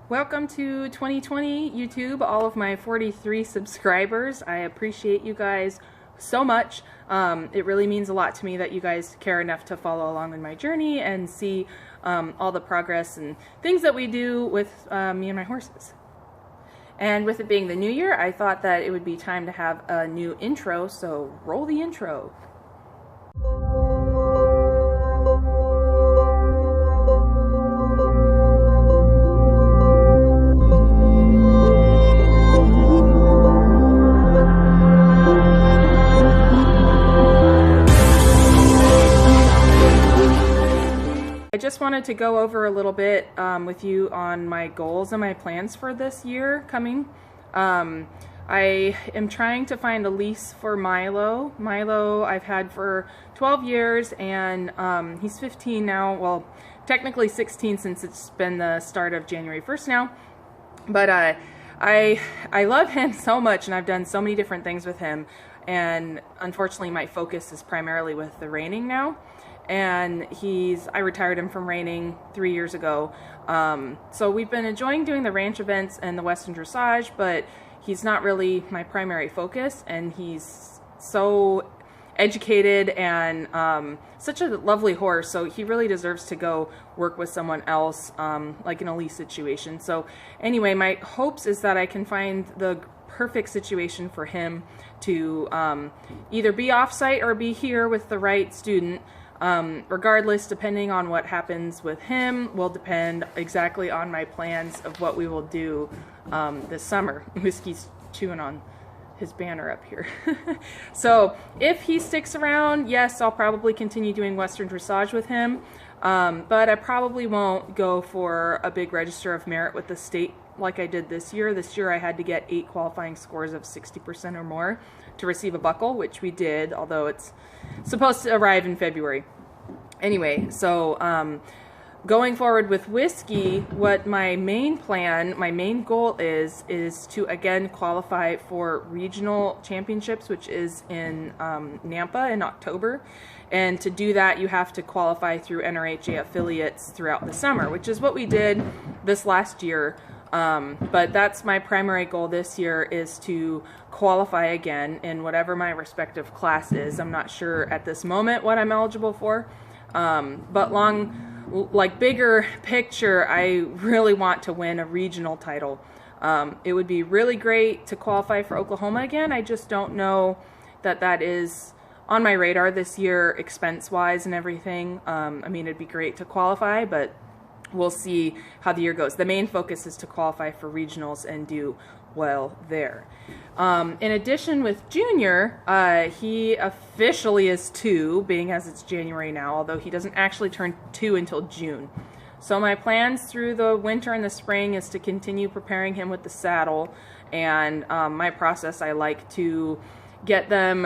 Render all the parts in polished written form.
Welcome to 2020 YouTube, all of my 43 subscribers. I appreciate you guys so much. It really means a lot to me that you guys care enough to follow along in my journey and see all the progress and things that we do with me and my horses. And with it being the new year, I thought that it would be time to have a new intro, so roll the intro. I just wanted to go over a little bit with you on my goals and my plans for this year coming. I am trying to find a lease for Milo. Milo I've had for 12 years and he's 15 now. Well, technically 16 since it's been the start of January 1st now. But I love him so much and I've done so many different things with him. And unfortunately my focus is primarily with the reining now. And I retired him from reining 3 years ago. So we've been enjoying doing the ranch events and the Western dressage, but he's not really my primary focus, and he's so educated and such a lovely horse, so he really deserves to go work with someone else, like in a lease situation. So anyway, my hopes is that I can find the perfect situation for him to either be off-site or be here with the right student. Regardless, depending on what happens with him, will depend exactly on my plans of what we will do this summer. Whiskey's chewing on his banner up here. So if he sticks around, yes, I'll probably continue doing Western dressage with him, but I probably won't go for a big register of merit with the state like I did this year. This year I had to get 8 qualifying scores of 60% or more to receive a buckle, which we did, although it's supposed to arrive in February. Anyway, so going forward with Whiskey, what my main goal is to again qualify for regional championships, which is in Nampa in October. And to do that, you have to qualify through NRHA affiliates throughout the summer, which is what we did this last year. But that's my primary goal this year, is to qualify again in whatever my respective class is. I'm not sure at this moment what I'm eligible for, but bigger picture, I really want to win a regional title. It would be really great to qualify for Oklahoma again. I just don't know that that is on my radar this year, expense-wise and everything. I mean, it'd be great to qualify, but we'll see how the year goes. The main focus is to qualify for regionals and do well there. In addition, with Junior, he officially is 2, being as it's January now, although he doesn't actually turn 2 until June. So my plans through the winter and the spring is to continue preparing him with the saddle, and my process, I like to get them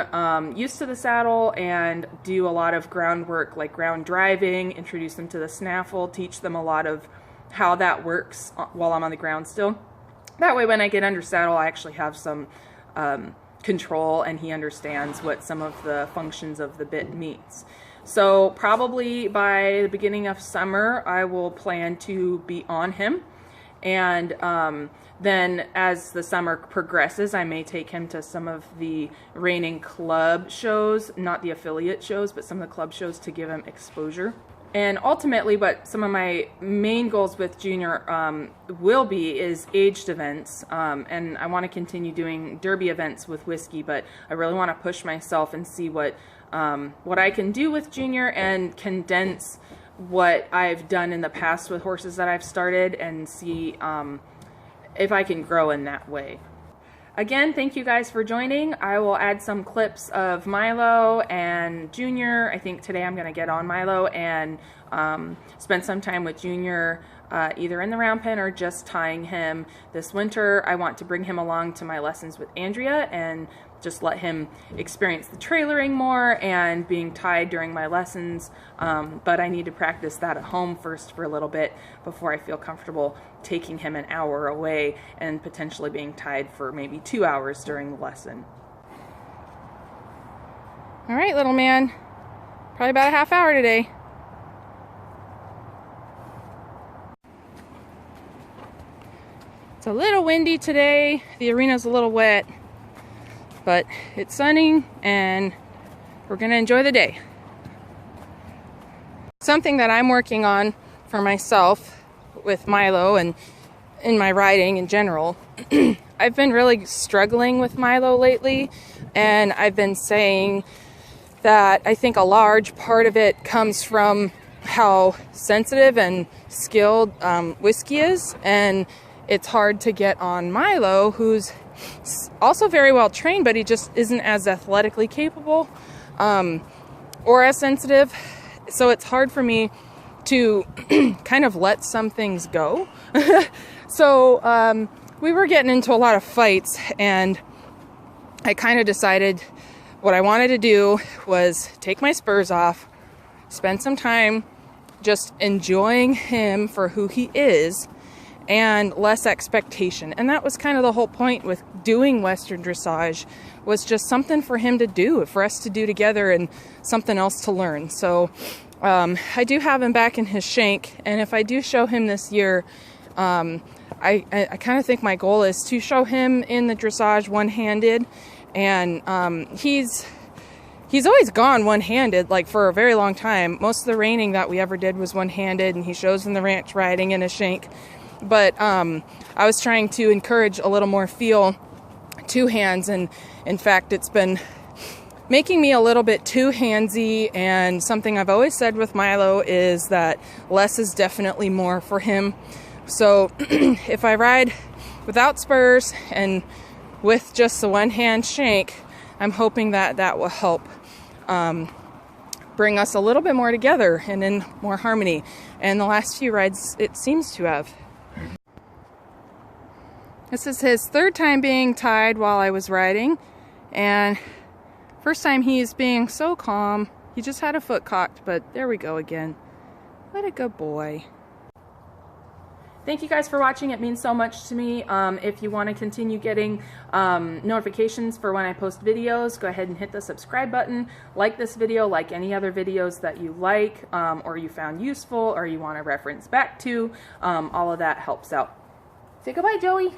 used to the saddle and do a lot of groundwork, like ground driving, introduce them to the snaffle, teach them a lot of how that works while I'm on the ground still. That way when I get under saddle, I actually have some control and he understands what some of the functions of the bit means. So probably by the beginning of summer, I will plan to be on him. And then as the summer progresses, I may take him to some of the reining club shows, not the affiliate shows, but some of the club shows to give him exposure. And ultimately, what some of my main goals with Junior will be is aged events. And I want to continue doing derby events with Whiskey, but I really want to push myself and see what I can do with Junior and condense what I've done in the past with horses that I've started and see if I can grow in that way. Again, thank you guys for joining. I will add some clips of Milo and Junior. I think today I'm going to get on Milo and spend some time with Junior, either in the round pen or just tying him this winter. I want to bring him along to my lessons with Andrea and just let him experience the trailering more and being tied during my lessons, but I need to practice that at home first for a little bit before I feel comfortable taking him an hour away and potentially being tied for maybe 2 hours during the lesson. All right, little man, probably about a half hour today. It's a little windy today. The arena's a little wet, but it's sunny and we're gonna enjoy the day. Something that I'm working on for myself with Milo and in my riding in general, I've been really struggling with Milo lately, and I've been saying that I think a large part of it comes from how sensitive and skilled Whiskey is, and it's hard to get on Milo, who's also very well trained, but he just isn't as athletically capable or as sensitive. So it's hard for me to kind of let some things go. So we were getting into a lot of fights, and I kind of decided what I wanted to do was take my spurs off, spend some time just enjoying him for who he is, and less expectation. And that was kind of the whole point with doing Western dressage, was just something for him to do, for us to do together, and something else to learn. So I do have him back in his shank, and if I do show him this year, I kind of think my goal is to show him in the dressage one-handed, and he's always gone one-handed, like for a very long time. Most of the reining that we ever did was one-handed, and he shows in the ranch riding in a shank. But I was trying to encourage a little more feel two hands, and in fact it's been making me a little bit too handsy. And something I've always said with Milo is that less is definitely more for him. So if I ride without spurs and with just the one hand shank, I'm hoping that that will help bring us a little bit more together and in more harmony. And the last few rides it seems to have. This is his third time being tied while I was riding, and first time he's being so calm. He just had a foot cocked, but there we go again. What a good boy. Thank you guys for watching. It means so much to me. If you want to continue getting notifications for when I post videos, go ahead and hit the subscribe button. Like this video, like any other videos that you like or you found useful or you want to reference back to. All of that helps out. Say goodbye, Joey.